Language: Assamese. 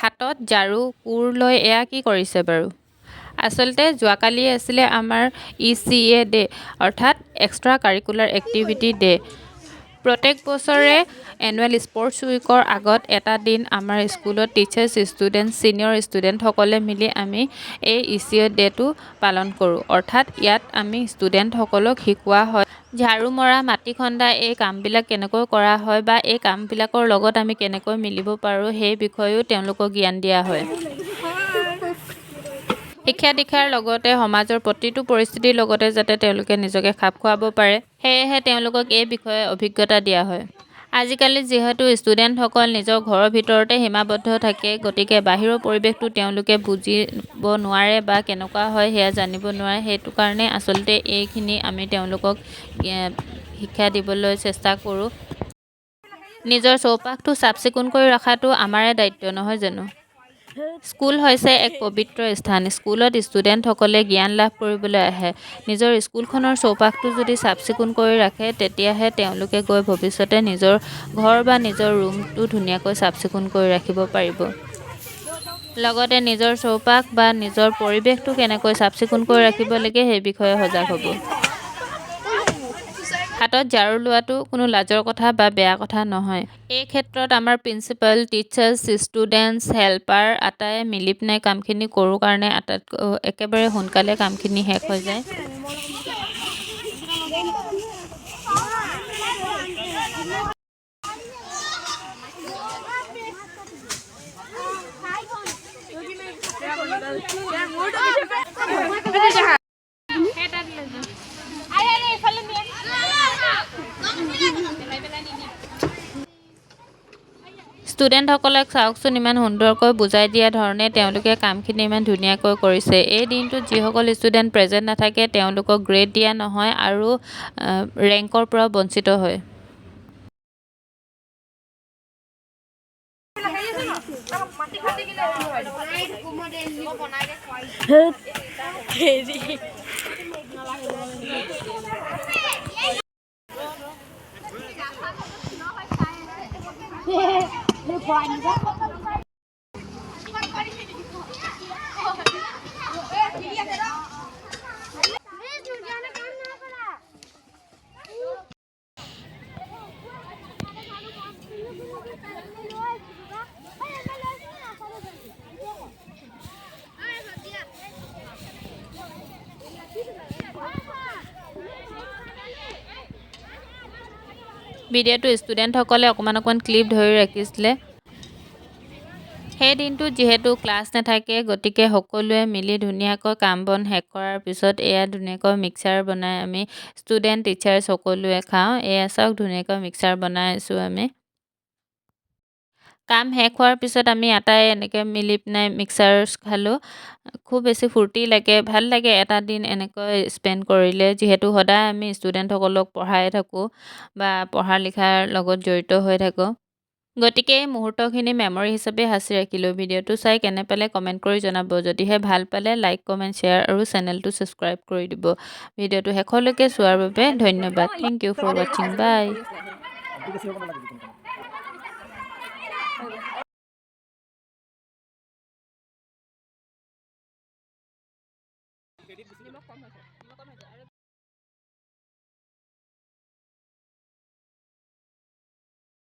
হাতত ঝাৰু কোৰ লৈ এয়া কি কৰিছে বাৰু? আচলতে যোৱাকালি আছিলে আমাৰ ECA ডে অৰ্থাৎ এক্সট্ৰা কাৰিকুলাৰ এক্টিভিটি ডে। প্ৰত্যেক বছৰে এনুৱেল স্পৰ্টছ উইকৰ আগত এটা দিন আমাৰ স্কুলত টিচাৰ্ছ ষ্টুডেণ্ট ছিনিয়ৰ ষ্টুডেণ্টসকলে মিলি আমি এই ECA ডেটো পালন কৰোঁ। অৰ্থাৎ ইয়াত আমি ষ্টুডেণ্টসকলক শিকোৱা হয় ঝাৰু মৰা, মাটি খন্দা এই কামবিলাক কেনেকৈ কৰা হয় বা এই কামবিলাকৰ লগত আমি কেনেকৈ মিলিব পাৰোঁ সেই বিষয়েও তেওঁলোকক জ্ঞান দিয়া হয়। শিক্ষা দীক্ষাৰ লগতে সমাজৰ প্ৰতিটো পৰিস্থিতিৰ লগতে যাতে তেওঁলোকে নিজকে খাপ খুৱাব পাৰে, সেয়েহে তেওঁলোকক এই বিষয়ে অভিজ্ঞতা দিয়া হয়। আজিকালি যিহেতু ষ্টুডেণ্টসকল নিজৰ ঘৰৰ ভিতৰতে সীমাবদ্ধ থাকে, গতিকে বাহিৰৰ পৰিৱেশটো তেওঁলোকে বুজিব নোৱাৰে বা কেনেকুৱা হয় সেয়া জানিব নোৱাৰে। সেইটো কাৰণে আচলতে এইখিনি আমি তেওঁলোকক শিক্ষা দিবলৈ চেষ্টা কৰোঁ। নিজৰ চৌপাশটো চাফ চিকুণ কৰি ৰখাটো আমাৰে দায়িত্ব, নহয় জানো? স্কুল হৈছে এক পবিত্ৰ স্থান। স্কুলত ষ্টুডেণ্টসকলে জ্ঞান লাভ কৰিবলৈ আহে। নিজৰ স্কুলখনৰ চৌপাশটো যদি চাফ চিকুণ কৰি ৰাখে, তেতিয়াহে তেওঁলোকে গৈ ভৱিষ্যতে নিজৰ ঘৰ বা নিজৰ ৰুমটো ধুনীয়াকৈ চাফ চিকুণ কৰি ৰাখিব পাৰিব। লগতে নিজৰ চৌপাশ বা নিজৰ পৰিৱেশটো কেনেকৈ চাফ চিকুণ কৰি ৰাখিব লাগে সেই বিষয়ে সজাগ হ'ব। হাতত ঝাৰু লোৱাটো কোনো লাজৰ কথা বা বেয়া কথা নহয়। এই ক্ষেত্ৰত আমাৰ প্ৰিন্সিপাল, টিচাৰ্ছ, ষ্টুডেণ্টছ, হেল্পাৰ আটায়ে মিলি পিনে কামখিনি কৰোঁ কাৰণে একেবাৰে সোনকালে কামখিনি শেষ হৈ যায়। ষ্টুডেণ্টসকলক চাওকচোন, ইমান সুন্দৰকৈ বুজাই দিয়া ধৰণে তেওঁলোকে কামখিনি ইমান ধুনীয়াকৈ কৰিছে। এই দিনটোত যিসকল ষ্টুডেণ্ট প্ৰেজেণ্ট নাথাকে তেওঁলোকক গ্ৰেড দিয়া নহয় আৰু ৰেংকৰ পৰা বঞ্চিত হয়। ভিডিঅ'টো ষ্টুডেণ্টসকলে অকণমান ক্লিপ ধৰি ৰাখিছিলে। সেই দিনটোত যিহেতু ক্লাছ নাথাকে, গতিকে সকলোৱে মিলি ধুনীয়াকৈ কাম বন শেষ কৰাৰ পিছত এয়া ধুনীয়াকৈ মিক্সাৰ বনাই আমি ষ্টুডেণ্ট, টিচাৰ সকলোৱে খাওঁ। এয়া চাওক ধুনীয়াকৈ মিক্সাৰ বনাই আছোঁ আমি। কাম শেষ হোৱাৰ পিছত আমি আটাই এনেকৈ মিলি পিনে মিক্সাৰ খালোঁ। খুব বেছি ফূৰ্তি লাগে, ভাল লাগে এটা দিন এনেকৈ স্পেণ্ড কৰিলে। যিহেতু সদায় আমি ষ্টুডেণ্টসকলক পঢ়াই থাকোঁ বা পঢ়া লিখাৰ লগত জড়িত হৈ থাকোঁ। গতিকে এই মুহূৰ্তখিনি মেমৰি হিচাপে সাঁচি ৰাখিলোঁ। ভিডিঅ'টো চাই কেনে পালে কমেণ্ট কৰি জনাব। যদিহে ভাল পালে লাইক, কমেণ্ট, শ্বেয়াৰ আৰু চেনেলটো ছাবস্ক্ৰাইব কৰি দিব। ভিডিঅ'টো শেষলৈকে চোৱাৰ বাবে ধন্যবাদ। থেংক ইউ ফৰ ৱাচিং। বাই।